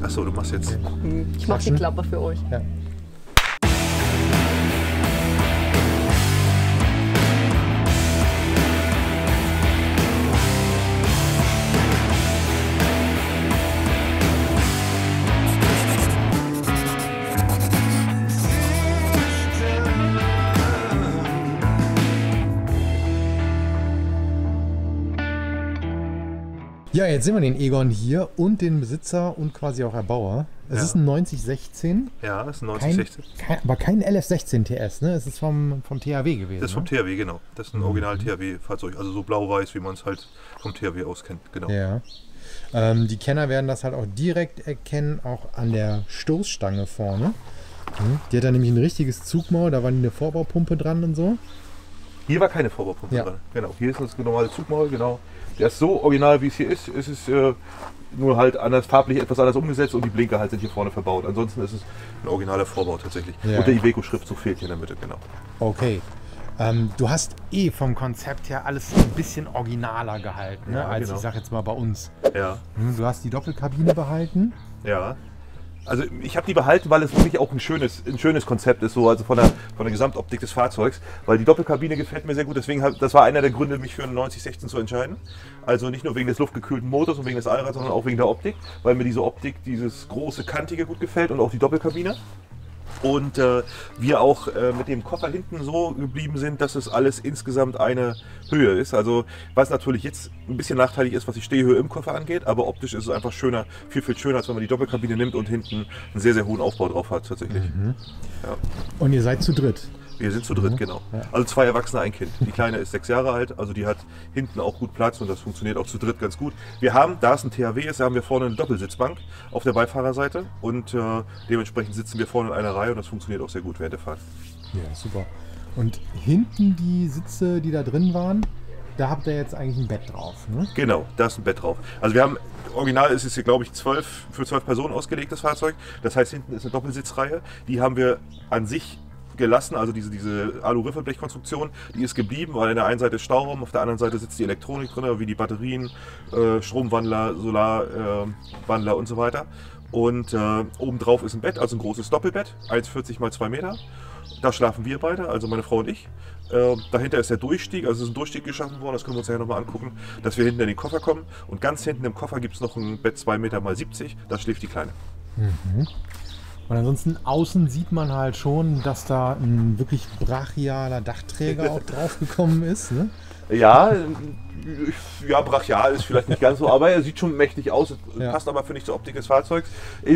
Achso, du machst jetzt... Ich mach die Klappe für euch. Ja. Ja, jetzt sehen wir den Egon hier und den Besitzer und quasi auch Erbauer. Es ist ein 9016. Ja, das ist ein 9016. Aber kein LF16 TS, ne? Es ist vom THW gewesen. Das ist vom THW, genau. Das ist ein Original THW-Fahrzeug. Also so blau-weiß, wie man es halt vom THW auskennt. Genau. Ja. Die Kenner werden das halt auch direkt erkennen, auch an der Stoßstange vorne. Die hat da nämlich ein richtiges Zugmaul, da war eine Vorbaupumpe dran und so. Hier war keine Vorbaupumpe dran. Genau, hier ist das normale Zugmaul, genau. Der ist so original, wie es hier ist. Es ist nur halt anders, farblich etwas anders umgesetzt und die Blinker halt sind hier vorne verbaut. Ansonsten ist es ein originaler Vorbau tatsächlich. Ja. Und der Iveco-Schriftzug fehlt hier in der Mitte, genau. Okay. Du hast vom Konzept her alles ein bisschen originaler gehalten, ne? Als ich sag jetzt mal bei uns. Ja. Du hast die Doppelkabine behalten. Ja. Also ich habe die behalten, weil es wirklich auch ein schönes Konzept ist, so, also von der Gesamtoptik des Fahrzeugs. Weil die Doppelkabine gefällt mir sehr gut, deswegen das war einer der Gründe, mich für einen 9016 zu entscheiden. Also nicht nur wegen des luftgekühlten Motors und wegen des Allrads, sondern auch wegen der Optik, weil mir diese Optik, dieses große, kantige gut gefällt und auch die Doppelkabine. Und wir auch mit dem Koffer hinten so geblieben sind, dass es alles insgesamt eine Höhe ist. Also was natürlich jetzt ein bisschen nachteilig ist, was die Stehhöhe im Koffer angeht, aber optisch ist es einfach schöner, viel schöner, als wenn man die Doppelkabine nimmt und hinten einen sehr, sehr hohen Aufbau drauf hat tatsächlich. Ja. Und ihr seid zu dritt? Wir sind zu dritt, genau. Ja. Also 2 Erwachsene, ein Kind. Die Kleine ist 6 Jahre alt, also die hat hinten auch gut Platz und das funktioniert auch zu dritt ganz gut. Wir haben, da es ein THW ist, haben wir vorne eine Doppelsitzbank auf der Beifahrerseite und dementsprechend sitzen wir vorne in einer Reihe und das funktioniert auch sehr gut während der Fahrt. Ja, super. Und hinten die Sitze, die da drin waren, da habt ihr jetzt eigentlich ein Bett drauf, ne? Genau, da ist ein Bett drauf. Also wir haben, original ist es hier glaube ich für 12 Personen ausgelegt, das Fahrzeug. Das heißt, hinten ist eine Doppelsitzreihe. Die haben wir an sich gelassen, also diese Alu-Riffelblech-Konstruktion, die ist geblieben, weil an der einen Seite ist Stauraum, auf der anderen Seite sitzt die Elektronik drin, wie die Batterien, Stromwandler, Solarwandler und so weiter. Und obendrauf ist ein Bett, also ein großes Doppelbett, 1,40 x 2 Meter. Da schlafen wir beide, also meine Frau und ich. Dahinter ist der Durchstieg, also es ist ein Durchstieg geschaffen worden, das können wir uns ja nochmal angucken, dass wir hinten in den Koffer kommen. Und ganz hinten im Koffer gibt es noch ein Bett 2 Meter x 70, da schläft die Kleine. Und ansonsten außen sieht man halt schon, dass da ein wirklich brachialer Dachträger auch drauf gekommen ist, ne? Ja, brachial ist vielleicht nicht ganz so, aber er sieht schon mächtig aus, passt aber, finde ich, zur Optik des Fahrzeugs.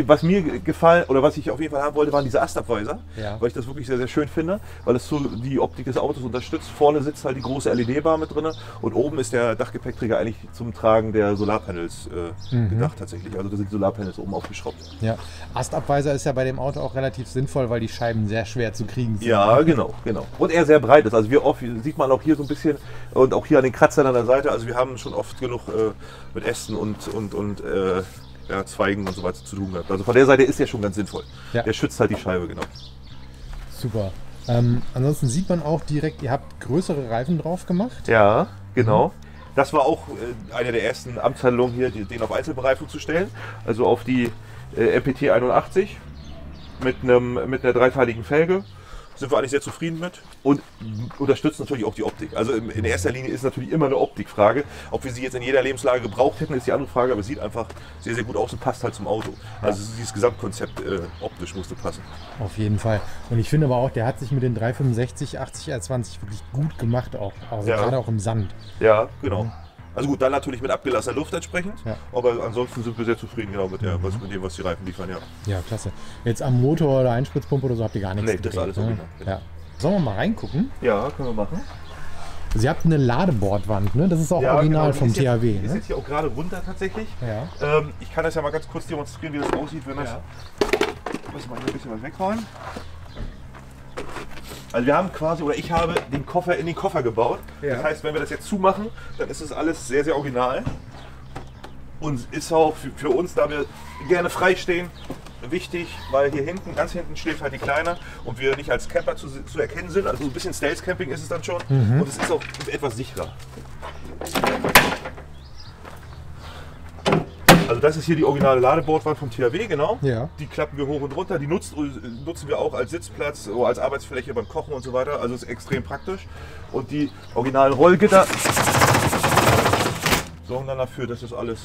Was mir gefallen, oder was ich auf jeden Fall haben wollte, waren diese Astabweiser, weil ich das wirklich sehr, sehr schön finde, weil es so die Optik des Autos unterstützt. Vorne sitzt halt die große LED-Bar mit drin und oben ist der Dachgepäckträger eigentlich zum Tragen der Solarpanels gedacht tatsächlich. Also da sind die Solarpanels oben aufgeschraubt. Ja, Astabweiser ist ja bei dem Auto auch relativ sinnvoll, weil die Scheiben sehr schwer zu kriegen sind. Ja, genau. Und er sehr breit ist. Also sieht man auch hier so ein bisschen und auch hier an den Kratzern an der Seite. Also wir haben schon oft genug mit Ästen und Zweigen und so weiter zu tun gehabt. Also von der Seite ist er schon ganz sinnvoll. Ja. Der schützt halt die Scheibe, genau. Super. Ansonsten sieht man auch direkt, ihr habt größere Reifen drauf gemacht. Ja, genau. Das war auch eine der ersten Amtshandlungen hier, den auf Einzelbereifung zu stellen. Also auf die MPT 81 mit einer dreiteiligen Felge. Sind wir eigentlich sehr zufrieden mit und unterstützen natürlich auch die Optik. Also in erster Linie ist natürlich immer eine Optikfrage. Ob wir sie jetzt in jeder Lebenslage gebraucht hätten, ist die andere Frage, aber es sieht einfach sehr, sehr gut aus und passt halt zum Auto. Also dieses Gesamtkonzept optisch musste passen. Auf jeden Fall. Und ich finde aber auch, der hat sich mit den 365 80 R20 wirklich gut gemacht, gerade auch im Sand. Ja, genau. Also gut, dann natürlich mit abgelassener Luft entsprechend, aber ansonsten sind wir sehr zufrieden mit dem, was die Reifen liefern, Ja, klasse. Jetzt am Motor oder Einspritzpumpe oder so habt ihr gar nichts. Nee, das ist alles original. Ja. Sollen wir mal reingucken? Ja, können wir machen. Also ihr habt eine Ladebordwand, ne? Das ist auch original vom THW. Ist jetzt hier auch gerade runter tatsächlich. Ja. Ich kann das ja mal ganz kurz demonstrieren, wie das aussieht, wenn das... Müssen wir hier ein bisschen was wegräumen. Also wir haben quasi, oder ich habe den Koffer in den Koffer gebaut. Das heißt, wenn wir das jetzt zumachen, dann ist das alles sehr, sehr original. Und ist auch für uns, da wir gerne frei stehen, wichtig, weil hier hinten, ganz hinten schläft halt die Kleine und wir nicht als Camper zu erkennen sind. Also ein bisschen Stealth Camping ist es dann schon. Und es ist auch etwas sicherer. Also Also das ist hier die originale Ladebordwand vom THW, genau. Ja. Die klappen wir hoch und runter. Die nutzen wir auch als Sitzplatz, oder als Arbeitsfläche beim Kochen und so weiter. Also ist extrem praktisch. Und die originalen Rollgitter sorgen dann dafür, dass das alles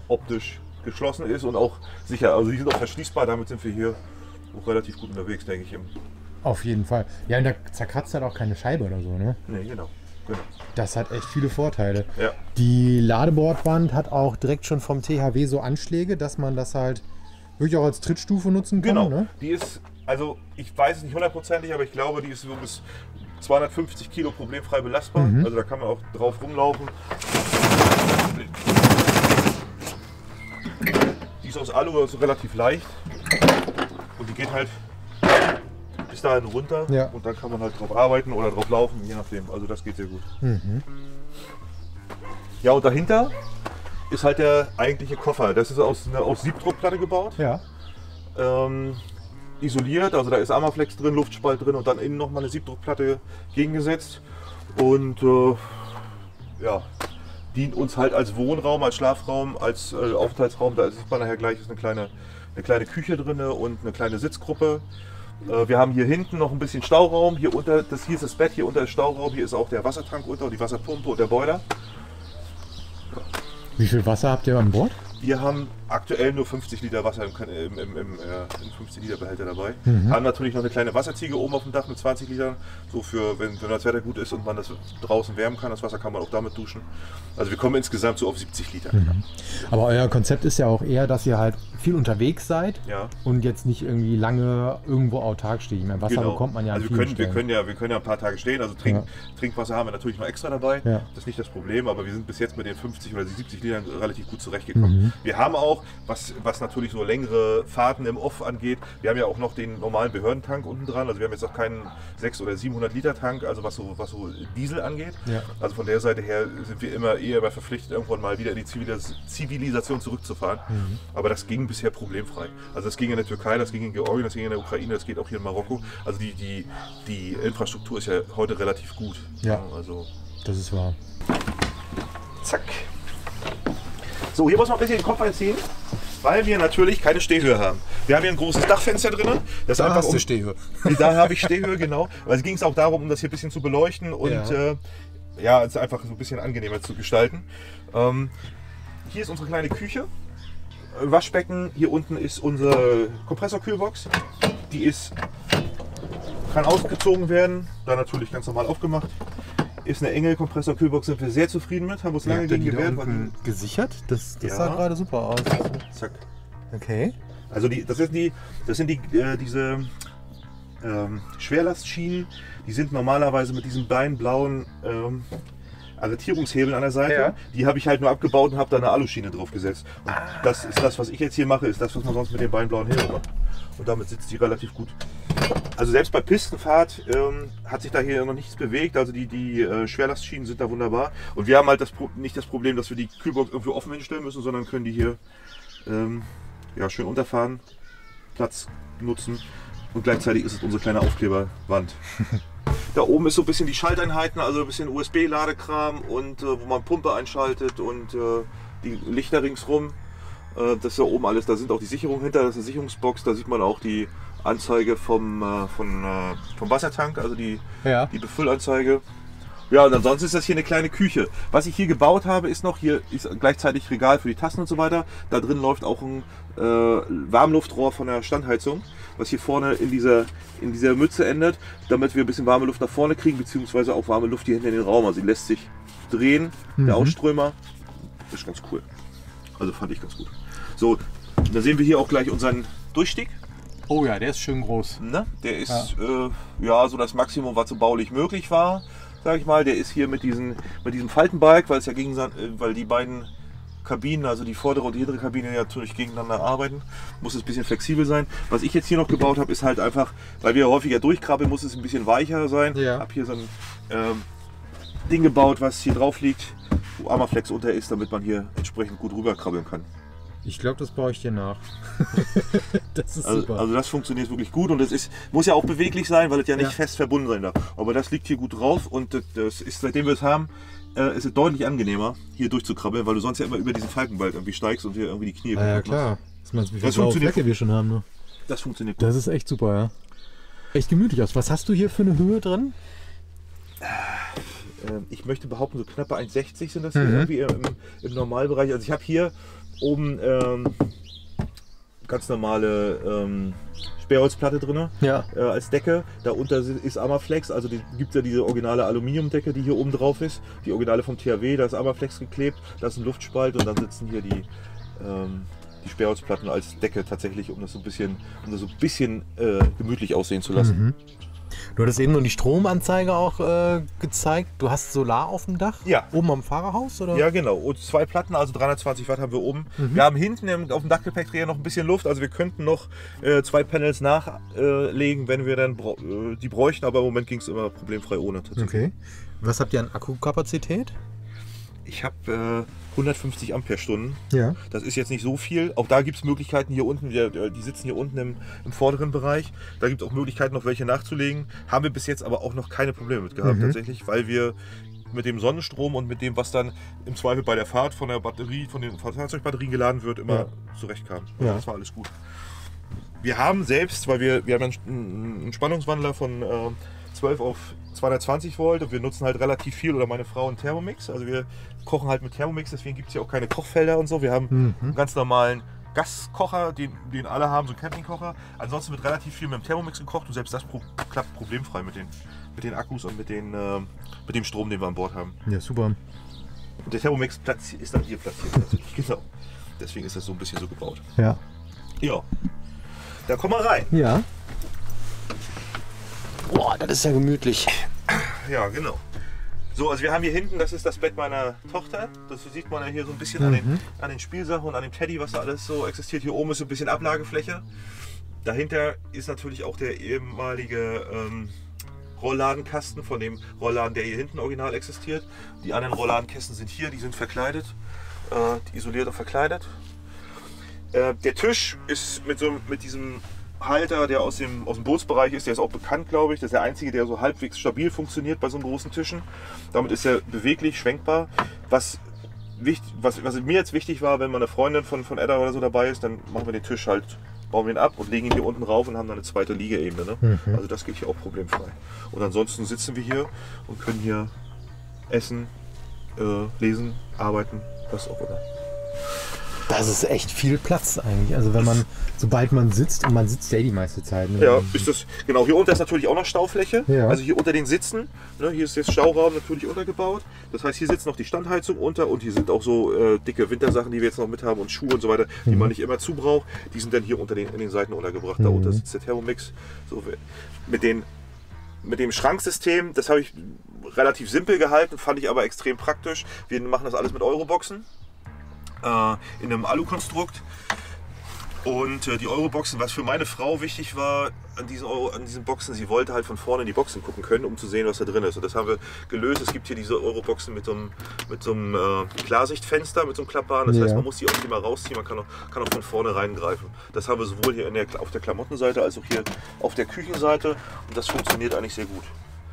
optisch geschlossen ist und auch sicher. Also die sind auch verschließbar, damit sind wir hier auch relativ gut unterwegs, denke ich. Auf jeden Fall. Ja, und da zerkratzt halt auch keine Scheibe oder so, ne? Nee, genau. Das hat echt viele Vorteile. Ja. Die Ladebordwand hat auch direkt schon vom THW so Anschläge, dass man das halt wirklich auch als Trittstufe nutzen kann. Genau. Ne? Die ist, also ich weiß es nicht hundertprozentig, aber ich glaube, die ist so bis 250 Kilo problemfrei belastbar. Also da kann man auch drauf rumlaufen. Die ist aus Alu, also relativ leicht. Und die geht halt bis dahin runter. Ja. Und dann kann man halt drauf arbeiten oder drauf laufen, je nachdem. Also das geht sehr gut. Ja, und dahinter ist halt der eigentliche Koffer. Das ist aus Siebdruckplatte gebaut. Ja. Isoliert, also da ist Armaflex drin, Luftspalt drin und dann innen nochmal eine Siebdruckplatte gegengesetzt. Und ja, dient uns halt als Wohnraum, als Schlafraum, als Aufenthaltsraum. Da sieht man nachher gleich, ist eine kleine Küche drin und eine kleine Sitzgruppe. Wir haben hier hinten noch ein bisschen Stauraum. Hier ist das Bett, hier unter ist Stauraum, hier ist auch der Wassertank unter, die Wasserpumpe und der Boiler. Wie viel Wasser habt ihr an Bord? Wir haben aktuell nur 50 Liter Wasser im 50 Liter Behälter dabei. Haben natürlich noch eine kleine Wasserziege oben auf dem Dach mit 20 Litern. So für, wenn das Wetter gut ist und man das draußen wärmen kann, das Wasser kann man auch damit duschen. Also wir kommen insgesamt so auf 70 Liter. Aber euer Konzept ist ja auch eher, dass ihr halt viel unterwegs seid und jetzt nicht irgendwie lange irgendwo autark steht. Ich meine, Wasser bekommt man ja an also vielen wir können ja ein paar Tage stehen. Also Trinkwasser haben wir natürlich noch extra dabei. Ja. Das ist nicht das Problem, aber wir sind bis jetzt mit den 50 oder 70 Litern relativ gut zurechtgekommen. Wir haben auch, was natürlich so längere Fahrten im Off angeht, wir haben ja auch noch den normalen Behördentank unten dran. Also wir haben jetzt auch keinen 600 oder 700 Liter Tank, also was so Diesel angeht. Ja. Also von der Seite her sind wir immer eher verpflichtet, irgendwann mal wieder in die Zivilisation zurückzufahren. Aber das ging bisher problemfrei. Also das ging in der Türkei, das ging in Georgien, das ging in der Ukraine, das geht auch hier in Marokko. Also die Infrastruktur ist ja heute relativ gut. Ja, also das ist wahr. Zack. So, hier muss man ein bisschen den Kopf einziehen, weil wir natürlich keine Stehhöhe haben. Wir haben hier ein großes Dachfenster drinnen. Das Da einfach hast du Stehhöhe. Da habe ich Stehhöhe, genau. Weil es ging auch darum, um das hier ein bisschen zu beleuchten und es einfach so ein bisschen angenehmer zu gestalten. Hier ist unsere kleine Küche. Waschbecken, hier unten ist unsere Kompressorkühlbox. Die kann ausgezogen werden, dann natürlich ganz normal aufgemacht. Ist eine enge Kompressorkühlbox, sind wir sehr zufrieden mit, haben uns lange gegen gewehrt. Gesichert? Das sah gerade super aus. Zack. Okay. Also das sind diese Schwerlastschienen, die sind normalerweise mit diesen beiden blauen Arretierungshebeln an der Seite. Ja. Die habe ich halt nur abgebaut und habe da eine Aluschiene drauf gesetzt. Und das ist das, was ich jetzt hier mache, ist das, was man sonst mit den beiden blauen Hebeln macht. Und damit sitzt die relativ gut. Also selbst bei Pistenfahrt hat sich da hier noch nichts bewegt. Also die Schwerlastschienen sind da wunderbar. Und wir haben halt nicht das Problem, dass wir die Kühlbox irgendwie offen hinstellen müssen, sondern können die hier schön unterfahren, Platz nutzen. Und gleichzeitig ist es unsere kleine Aufkleberwand. Da oben ist so ein bisschen die Schalteinheiten, also ein bisschen USB-Ladekram und wo man Pumpe einschaltet und die Lichter ringsrum. Das ist da oben alles, da sind auch die Sicherungen hinter, das ist eine Sicherungsbox, da sieht man auch die Anzeige vom Wassertank, also die Befüllanzeige. Ja, und ansonsten ist das hier eine kleine Küche. Was ich hier gebaut habe, ist gleichzeitig Regal für die Tassen und so weiter. Da drin läuft auch ein Warmluftrohr von der Standheizung, was hier vorne in dieser Mütze endet, damit wir ein bisschen warme Luft nach vorne kriegen, beziehungsweise auch warme Luft hier hinten in den Raum. Also die lässt sich drehen, der Ausströmer. Das ist ganz cool. Also fand ich ganz gut. So, da sehen wir hier auch gleich unseren Durchstieg. Oh ja, der ist schön groß. Ne? Der ist so das Maximum, was so baulich möglich war. Sag ich mal, der ist hier mit diesem Faltenbalg, weil die beiden Kabinen, also die vordere und die hintere Kabine ja natürlich gegeneinander arbeiten, muss es ein bisschen flexibel sein. Was ich jetzt hier noch gebaut habe, ist halt einfach, weil wir häufiger durchkrabbeln, muss es ein bisschen weicher sein. Ich habe hier so ein Ding gebaut, was hier drauf liegt, wo Armaflex unter ist, damit man hier entsprechend gut rüberkrabbeln kann. Ich glaube, das baue ich dir nach. Das ist Also, super. also das funktioniert wirklich gut und es muss ja auch beweglich sein, weil es ja nicht fest verbunden sein darf. Aber das liegt hier gut drauf und das ist, seitdem wir es haben, ist es deutlich angenehmer, hier durchzukrabbeln, weil du sonst ja immer über diesen Falkenbalg irgendwie steigst und hier irgendwie die Knie Ja, kaputt klar. machst. Was meinst du, wie Das viele blaue funktioniert. Flecke wir schon haben? Ne? Das funktioniert gut. Das ist echt super, ja. Echt gemütlich aus. Was hast du hier für eine Höhe drin? Ich möchte behaupten, so knappe 1,60 sind das hier irgendwie im Normalbereich. Also ich habe hier oben ganz normale Sperrholzplatte drin Ja. als Decke. Darunter ist Amaflex, also gibt es ja diese originale Aluminiumdecke, die hier oben drauf ist. Die originale vom THW, da ist Amaflex geklebt, da ist ein Luftspalt und dann sitzen hier die Sperrholzplatten als Decke tatsächlich, um das so ein bisschen gemütlich aussehen zu lassen. Du hattest eben nur die Stromanzeige auch gezeigt. Du hast Solar auf dem Dach? Ja. Oben am Fahrerhaus? Oder? Ja, genau. Und 2 Platten, also 320 Watt haben wir oben. Wir haben hinten auf dem Dachgepäckträger noch ein bisschen Luft. Also wir könnten noch 2 Panels nachlegen, wenn wir dann die bräuchten. Aber im Moment ging es immer problemfrei ohne. Okay. Was habt ihr an Akkukapazität? Ich habe 150 Ampere-Stunden. Ja. Das ist jetzt nicht so viel. Auch da gibt es Möglichkeiten hier unten. Die sitzen hier unten im vorderen Bereich. Da gibt es auch Möglichkeiten, noch welche nachzulegen. Haben wir bis jetzt aber auch noch keine Probleme mit gehabt, tatsächlich, weil wir mit dem Sonnenstrom und mit dem, was dann im Zweifel bei der Fahrt von der Batterie, von den Fahrzeugbatterien geladen wird, immer zurechtkamen. Ja. Das war alles gut. Wir haben selbst, weil wir haben einen Spannungswandler von 12 auf 220 Volt und wir nutzen halt relativ viel, oder meine Frau, einen Thermomix. Also wir kochen halt mit Thermomix, deswegen gibt es hier auch keine Kochfelder und so. Wir haben einen ganz normalen Gaskocher, den alle haben, so einen Campingkocher. Ansonsten wird relativ viel mit dem Thermomix gekocht und selbst das klappt problemfrei mit den Akkus und mit dem Strom, den wir an Bord haben. Ja, super. Und der Thermomix ist dann hier platziert natürlich. Genau. Deswegen ist das so ein bisschen so gebaut. Ja. Ja. Da komm mal rein. Ja. Boah, das ist ja gemütlich. Ja, genau. So, also wir haben hier hinten, das ist das Bett meiner Tochter. Das sieht man ja hier so ein bisschen an den Spielsachen und an dem Teddy, was da alles so existiert. Hier oben ist so ein bisschen Ablagefläche. Dahinter ist natürlich auch der ehemalige Rollladenkasten von dem Rollladen, der hier hinten original existiert. Die anderen Rollladenkästen sind hier, die sind verkleidet, isoliert und verkleidet. Der Tisch ist mit diesem Halter, der aus dem Bootsbereich ist, der ist auch bekannt, glaube ich. Das ist der einzige, der so halbwegs stabil funktioniert bei so großen Tischen. Damit ist er beweglich, schwenkbar. Was mir jetzt wichtig war, wenn mal eine Freundin von Edda oder so dabei ist, dann machen wir den Tisch halt, bauen wir ihn ab und legen ihn hier unten rauf und haben dann eine zweite Liegeebene. Ne? Also das geht hier auch problemfrei. Und ansonsten sitzen wir hier und können hier essen, lesen, arbeiten, was auch immer. Das ist echt viel Platz eigentlich. Also sobald man sitzt, und man sitzt ja die meiste Zeit. Ne? Ja, ist das, genau. Hier unter ist natürlich auch noch Staufläche. Ja. Also hier unter den Sitzen, ne, hier ist jetzt Stauraum natürlich untergebaut. Das heißt, hier sitzt noch die Standheizung unter und hier sind auch so dicke Wintersachen, die wir jetzt noch mit haben und Schuhe und so weiter, die man nicht immer zubraucht. Die sind dann hier in den Seiten untergebracht. Da unter sitzt der Thermomix. So, mit dem Schranksystem, das habe ich relativ simpel gehalten, fand ich aber extrem praktisch. Wir machen das alles mit Euroboxen. In einem Alukonstrukt. Und die Euroboxen, was für meine Frau wichtig war an diesen Boxen, sie wollte halt von vorne in die Boxen gucken können, um zu sehen, was da drin ist. Und das haben wir gelöst. Es gibt hier diese Euroboxen mit so einem Klarsichtfenster, mit so einem klappbaren. Das heißt, man muss die auch nicht mal rausziehen, man kann auch von vorne reingreifen. Das haben wir sowohl hier auf der Klamottenseite als auch hier auf der Küchenseite. Und das funktioniert eigentlich sehr gut.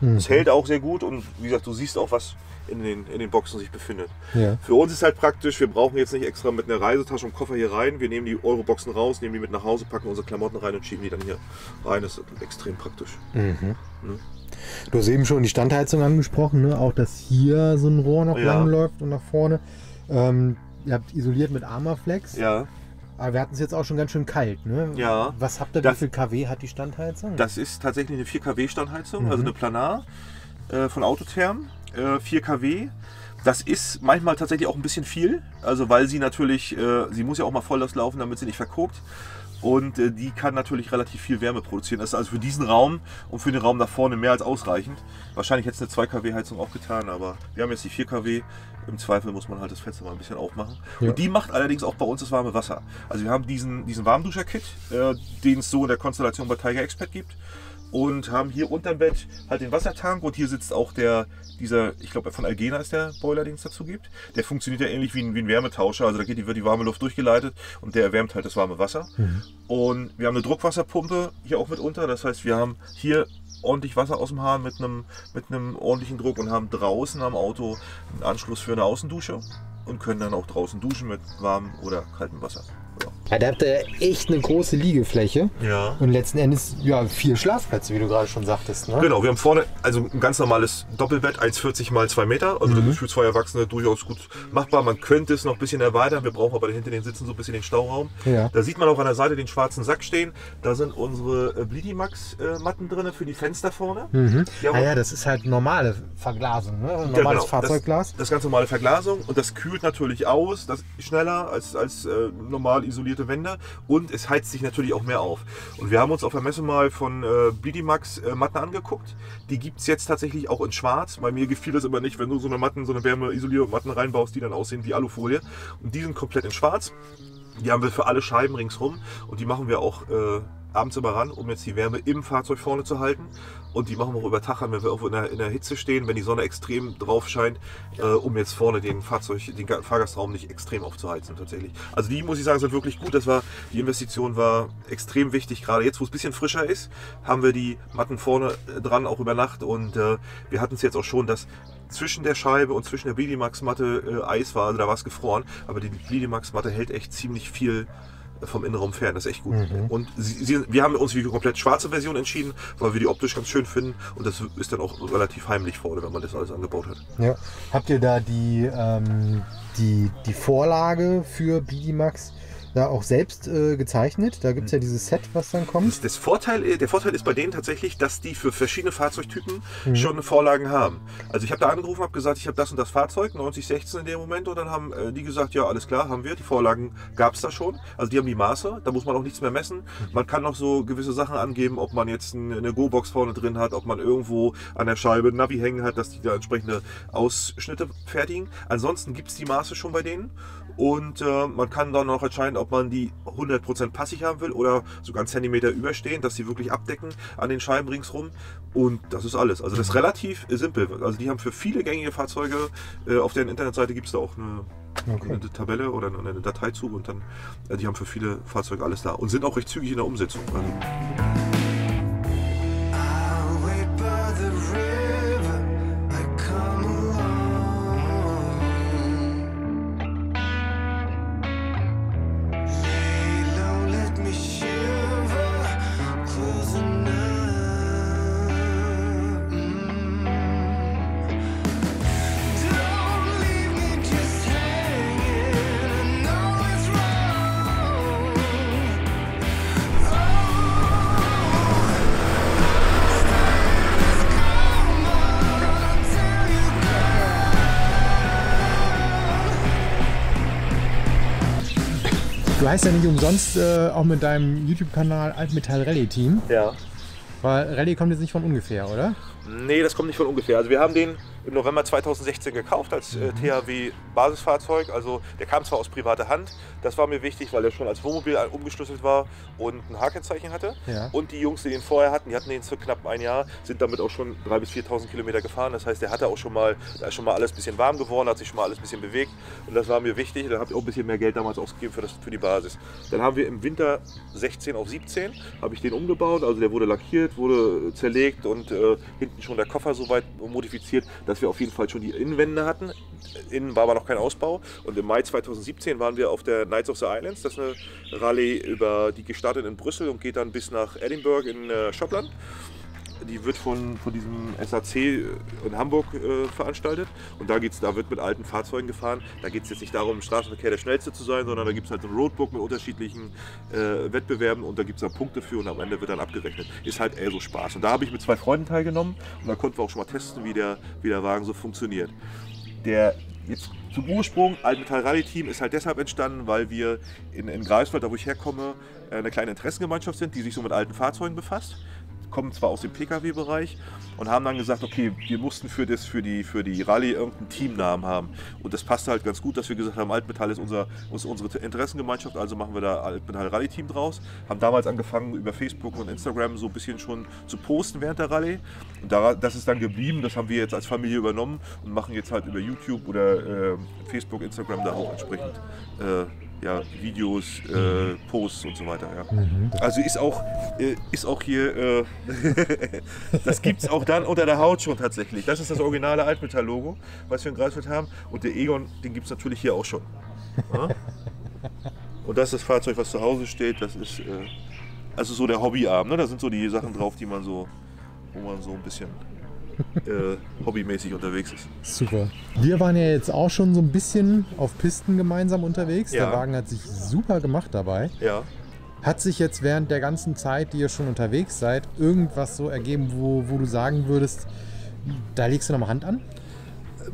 Es hält auch sehr gut und wie gesagt, du siehst auch, was in den Boxen sich befindet. Ja. Für uns ist halt praktisch, wir brauchen jetzt nicht extra mit einer Reisetasche und Koffer hier rein. Wir nehmen die Euroboxen raus, nehmen die mit nach Hause, packen unsere Klamotten rein und schieben die dann hier rein. Das ist extrem praktisch. Ne? Du hast eben schon die Standheizung angesprochen, ne? Auch dass hier so ein Rohr noch lang läuft und nach vorne. Ihr habt isoliert mit Armaflex. Ja. Aber wir hatten es jetzt auch schon ganz schön kalt, ne? Ja. Was habt ihr, wie viel kW hat die Standheizung? Das ist tatsächlich eine 4 kW Standheizung, also eine Planar von Autotherm. 4 kW. Das ist manchmal tatsächlich auch ein bisschen viel, also weil sie natürlich, sie muss ja auch mal Volllast laufen, damit sie nicht verkokt. Und die kann natürlich relativ viel Wärme produzieren. Das ist also für diesen Raum und für den Raum nach vorne mehr als ausreichend. Wahrscheinlich hätte es eine 2 kW Heizung auch getan, aber wir haben jetzt die 4 kW. Im Zweifel muss man halt das Fenster mal ein bisschen aufmachen. Ja. Und die macht allerdings auch bei uns das warme Wasser. Also wir haben diesen Warmduscher-Kit, den es so in der Konstellation bei Tiger Expert gibt. und haben hier unterm Bett halt den Wassertank und hier sitzt auch dieser, ich glaube von Algena ist der Boiler, den es dazu gibt. Der funktioniert ja ähnlich wie ein Wärmetauscher, also da wird die warme Luft durchgeleitet und der erwärmt halt das warme Wasser. Und wir haben eine Druckwasserpumpe hier auch mit unter, das heißt wir haben hier ordentlich Wasser aus dem Hahn mit einem ordentlichen Druck und haben draußen am Auto einen Anschluss für eine Außendusche und können dann auch draußen duschen mit warmem oder kaltem Wasser. Ja, da habt ihr echt eine große Liegefläche. Ja. Und letzten Endes 4 Schlafplätze, wie du gerade schon sagtest. Ne? Genau, wir haben vorne also ein ganz normales Doppelbett, 1,40 mal 2 Meter. Also das ist für 2 Erwachsene durchaus gut machbar. Man könnte es noch ein bisschen erweitern. Wir brauchen aber hinter den Sitzen so ein bisschen den Stauraum. Ja. Da sieht man auch an der Seite den schwarzen Sack stehen. Da sind unsere Blidimax-Matten drin für die Fenster vorne. Ja, das ist halt normale Verglasung, ne? Ein normales Fahrzeugglas. Das ganz normale Verglasung und das kühlt natürlich aus, das ist schneller als normal isolierte Wände und es heizt sich natürlich auch mehr auf. Und wir haben uns auf der Messe mal von Blidimax Matten angeguckt. Die gibt es jetzt tatsächlich auch in schwarz. Bei mir gefiel das immer nicht, wenn du so eine Wärmeisolierung Matten reinbaust, die dann aussehen wie Alufolie. Und die sind komplett in schwarz. Die haben wir für alle Scheiben ringsrum und die machen wir auch abends immer ran, um jetzt die Wärme im Fahrzeug vorne zu halten. Und die machen wir auch über Tag an, wenn wir irgendwo in der Hitze stehen, wenn die Sonne extrem drauf scheint, um jetzt vorne den Fahrgastraum nicht extrem aufzuheizen tatsächlich. Also die, muss ich sagen, sind wirklich gut. Die Investition war extrem wichtig. Gerade jetzt, wo es ein bisschen frischer ist, haben wir die Matten vorne dran, auch über Nacht. Und wir hatten es jetzt auch schon, dass zwischen der Scheibe und zwischen der Blidimax-Matte Eis war, also da war es gefroren. Aber die Blidimax-Matte hält echt ziemlich viel vom Innenraum fern, das ist echt gut. Und wir haben uns für die komplett schwarze Version entschieden, weil wir die optisch ganz schön finden und das ist dann auch relativ heimlich vorne, wenn man das alles angebaut hat. Ja. Habt ihr da die Vorlage für Blidimax da auch selbst gezeichnet? Da gibt es ja dieses Set, was dann kommt. Der Vorteil ist bei denen tatsächlich, dass die für verschiedene Fahrzeugtypen schon Vorlagen haben. Also ich habe da angerufen, habe gesagt, ich habe das und das Fahrzeug, 9016 in dem Moment, und dann haben die gesagt, ja alles klar, haben wir. Die Vorlagen gab es da schon. Also die haben die Maße, da muss man auch nichts mehr messen. Man kann noch so gewisse Sachen angeben, ob man jetzt eine Go-Box vorne drin hat, ob man irgendwo an der Scheibe ein Navi hängen hat, dass die da entsprechende Ausschnitte fertigen. Ansonsten gibt es die Maße schon bei denen. Und man kann dann noch entscheiden, ob man die 100% passig haben will oder sogar einen Zentimeter überstehen, dass sie wirklich abdecken an den Scheiben ringsrum. Und das ist alles. Also das ist relativ simpel. Also die haben für viele gängige Fahrzeuge, auf deren Internetseite gibt es da auch eine Tabelle oder eine Datei zu. Und dann, die haben für viele Fahrzeuge alles da und sind auch recht zügig in der Umsetzung. Also, Du heißt ja nicht umsonst auch mit deinem YouTube-Kanal Altmetall Rallye Team. ja. Weil Rallye kommt jetzt nicht von ungefähr, oder? Nee, das kommt nicht von ungefähr. Also wir haben den im November 2016 gekauft als THW-Basisfahrzeug. Also der kam zwar aus privater Hand, das war mir wichtig, weil er schon als Wohnmobil umgeschlüsselt war und ein H-Kennzeichen hatte. Ja. Und die Jungs, die den vorher hatten, die hatten den für knapp ein Jahr, sind damit auch schon 3.000 bis 4.000 Kilometer gefahren. Das heißt, der hatte auch schon mal, da ist schon mal alles ein bisschen warm geworden, hat sich schon mal alles ein bisschen bewegt. Und das war mir wichtig. Da habe ich auch ein bisschen mehr Geld damals ausgegeben für die Basis. Dann haben wir im Winter 16 auf 17, habe ich den umgebaut. Also der wurde lackiert, wurde zerlegt und hinten schon der Koffer so weit modifiziert, dass wir auf jeden Fall schon die Innenwände hatten. Innen war aber noch kein Ausbau. Und im Mai 2017 waren wir auf der Knights of the Islands. Das ist eine Rallye, die gestartet in Brüssel und geht dann bis nach Edinburgh in Schottland. Die wird von diesem SAC in Hamburg veranstaltet und da wird mit alten Fahrzeugen gefahren. Da geht es jetzt nicht darum, im Straßenverkehr der Schnellste zu sein, sondern da gibt es halt so ein Roadbook mit unterschiedlichen Wettbewerben und da gibt es dann Punkte für und am Ende wird dann abgerechnet. Ist halt so Spaß. Und da habe ich mit 2 Freunden teilgenommen und da konnten wir auch schon mal testen, wie der Wagen so funktioniert. Jetzt zum Ursprung, Altmetall Rallye Team ist halt deshalb entstanden, weil wir in Greifswald, da wo ich herkomme, eine kleine Interessengemeinschaft sind, die sich so mit alten Fahrzeugen befasst. kommen zwar aus dem Pkw-Bereich und haben dann gesagt, okay, wir mussten für die Rallye irgendeinen Teamnamen haben. Und das passte halt ganz gut, dass wir gesagt haben, Altmetall ist unsere Interessengemeinschaft, also machen wir da Altmetall Rallye-Team draus. Haben damals angefangen, über Facebook und Instagram so ein bisschen schon zu posten während der Rallye. Und das ist dann geblieben, das haben wir jetzt als Familie übernommen und machen jetzt halt über YouTube oder Facebook, Instagram da auch entsprechend Videos, Posts und so weiter. Ja. Also ist auch hier, das gibt es auch dann unter der Haut schon tatsächlich. Das ist das originale Altmetall-Logo, was wir in Greifswald haben. Und der Egon, den gibt es natürlich hier auch schon. Ja? Und das ist das Fahrzeug, was zu Hause steht. Das ist also so der Hobbyarm. Ne? Da sind so die Sachen drauf, wo man so ein bisschen hobbymäßig unterwegs ist. Super. Wir waren ja jetzt auch schon so ein bisschen auf Pisten gemeinsam unterwegs. Ja. Der Wagen hat sich super gemacht dabei. Ja. Hat sich jetzt während der ganzen Zeit, die ihr schon unterwegs seid, irgendwas so ergeben, wo du sagen würdest, da legst du noch mal Hand an?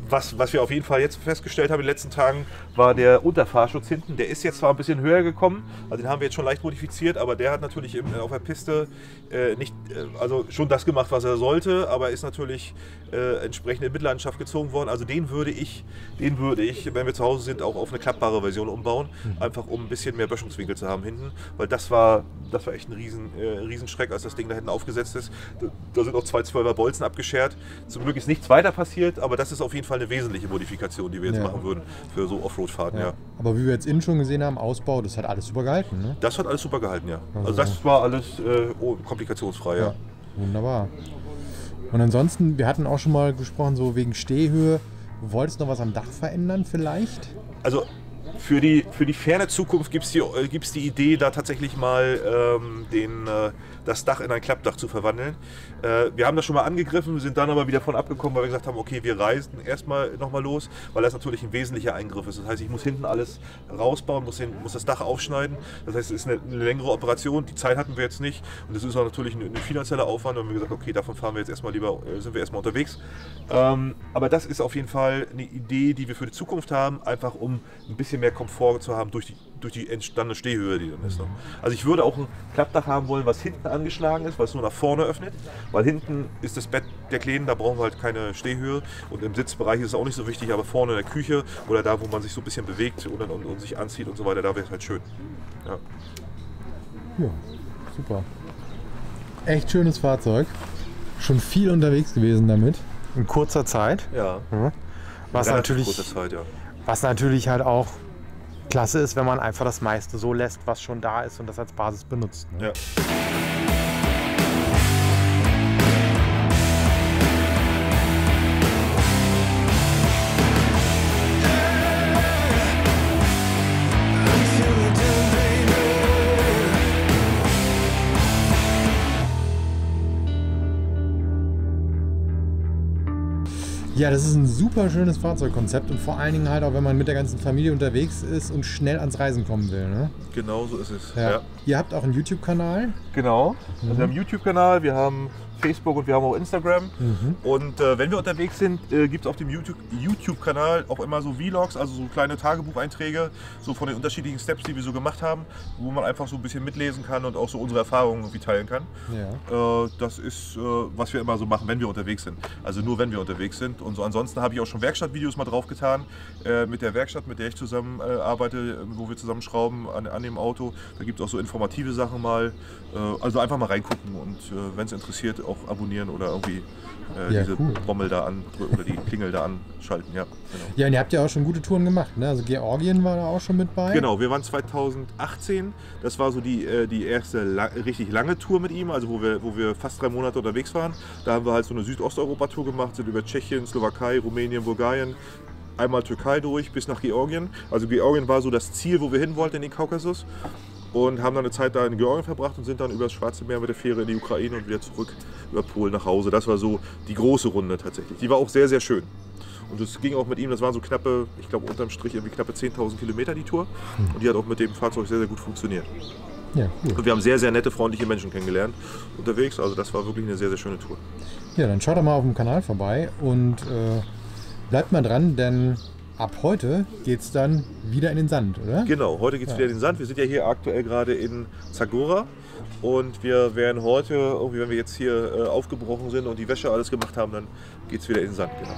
Was wir auf jeden Fall jetzt festgestellt haben in den letzten Tagen, war der Unterfahrschutz hinten. Der ist jetzt zwar ein bisschen höher gekommen, also den haben wir jetzt schon leicht modifiziert, aber der hat natürlich auf der Piste also schon das gemacht, was er sollte, aber ist natürlich entsprechend in Mitleidenschaft gezogen worden. Also den würde ich, wenn wir zu Hause sind, auch auf eine klappbare Version umbauen, einfach um ein bisschen mehr Böschungswinkel zu haben hinten, weil das war echt ein Riesenschreck, als das Ding da hinten aufgesetzt ist. Da sind auch 2 12er Bolzen abgeschert. Zum Glück ist nichts weiter passiert, aber das ist auf jeden Fall eine wesentliche Modifikation, die wir jetzt machen würden für so Offroad-Fahrten. Ja. Aber wie wir jetzt innen schon gesehen haben, Ausbau, das hat alles super gehalten, ne? Das hat alles super gehalten, ja. Also das war alles komplikationsfrei, ja. Wunderbar. Und ansonsten, wir hatten auch schon mal gesprochen, so wegen Stehhöhe. Wolltest du noch was am Dach verändern vielleicht? Also für die ferne Zukunft gibt es die Idee, da tatsächlich mal das Dach in ein Klappdach zu verwandeln. Wir haben das schon mal angegriffen, sind dann aber wieder von abgekommen, weil wir gesagt haben, okay, wir reisen erstmal nochmal los, weil das natürlich ein wesentlicher Eingriff ist. Das heißt, ich muss hinten alles rausbauen, muss das Dach aufschneiden. Das heißt, es ist eine längere Operation. Die Zeit hatten wir jetzt nicht und das ist auch natürlich ein finanzieller Aufwand. Und wir haben gesagt, okay, davon fahren wir jetzt erstmal sind wir erstmal unterwegs. Aber das ist auf jeden Fall eine Idee, die wir für die Zukunft haben, einfach um ein bisschen mehr Komfort zu haben durch die entstandene Stehhöhe, die dann ist. Also ich würde auch ein Klappdach haben wollen, was hinten angeschlagen ist, was nur nach vorne öffnet, weil hinten ist das Bett der Kleinen, da brauchen wir halt keine Stehhöhe und im Sitzbereich ist es auch nicht so wichtig, aber vorne in der Küche oder da, wo man sich so ein bisschen bewegt und sich anzieht und so weiter, da wäre es halt schön. Ja, super. Echt schönes Fahrzeug. Schon viel unterwegs gewesen damit. In kurzer Zeit. Ja. Was natürlich halt auch klasse ist, wenn man einfach das meiste so lässt, was schon da ist und das als Basis benutzt. Ne? Ja. Ja, das ist ein super schönes Fahrzeugkonzept und vor allen Dingen halt auch, wenn man mit der ganzen Familie unterwegs ist und schnell ans Reisen kommen will. Ne? Genau so ist es. Ja. Ihr habt auch einen YouTube-Kanal? Genau, also wir haben einen YouTube-Kanal, wir haben Facebook und wir haben auch Instagram. Und wenn wir unterwegs sind, gibt es auf dem YouTube-Kanal auch immer so Vlogs, also so kleine Tagebucheinträge, so von den unterschiedlichen Steps, die wir so gemacht haben, wo man einfach so ein bisschen mitlesen kann und auch so unsere Erfahrungen irgendwie teilen kann. Ja. Das ist, was wir immer so machen, wenn wir unterwegs sind. Also nur wenn wir unterwegs sind. Und so ansonsten habe ich auch schon Werkstattvideos mal drauf getan, mit der Werkstatt, mit der ich zusammen arbeite, wo wir zusammenschrauben an dem Auto. Da gibt es auch so informative Sachen mal. Also einfach mal reingucken und wenn es interessiert, auch abonnieren oder irgendwie diese Trommel da an oder die Klingel da anschalten. Ja, genau. Ja, und ihr habt ja auch schon gute Touren gemacht, ne? Also Georgien war da auch schon mit bei. Genau, wir waren 2018, das war so die erste richtig lange Tour mit ihm, also wo wir fast 3 Monate unterwegs waren. Da haben wir halt so eine Südosteuropa-Tour gemacht, sind über Tschechien, Slowakei, Rumänien, Bulgarien, einmal Türkei durch bis nach Georgien. Also Georgien war so das Ziel, wo wir hin wollten in den Kaukasus. Und haben dann eine Zeit da in Georgien verbracht und sind dann über das Schwarze Meer mit der Fähre in die Ukraine und wieder zurück über Polen nach Hause. Das war so die große Runde tatsächlich. Die war auch sehr, sehr schön. Und es ging auch mit ihm, das waren so knappe, ich glaube unterm Strich irgendwie knappe 10.000 Kilometer die Tour. Und die hat auch mit dem Fahrzeug sehr, sehr gut funktioniert. Ja, cool. Und wir haben sehr, sehr nette, freundliche Menschen kennengelernt unterwegs. Also das war wirklich eine sehr, sehr schöne Tour. Ja, dann schaut doch mal auf dem Kanal vorbei und bleibt mal dran, denn ab heute geht es dann wieder in den Sand, oder? Genau, heute geht es wieder in den Sand. Wir sind ja hier aktuell gerade in Zagora und wir werden heute, irgendwie, wenn wir jetzt hier aufgebrochen sind und die Wäsche alles gemacht haben, dann geht es wieder in den Sand. Genau.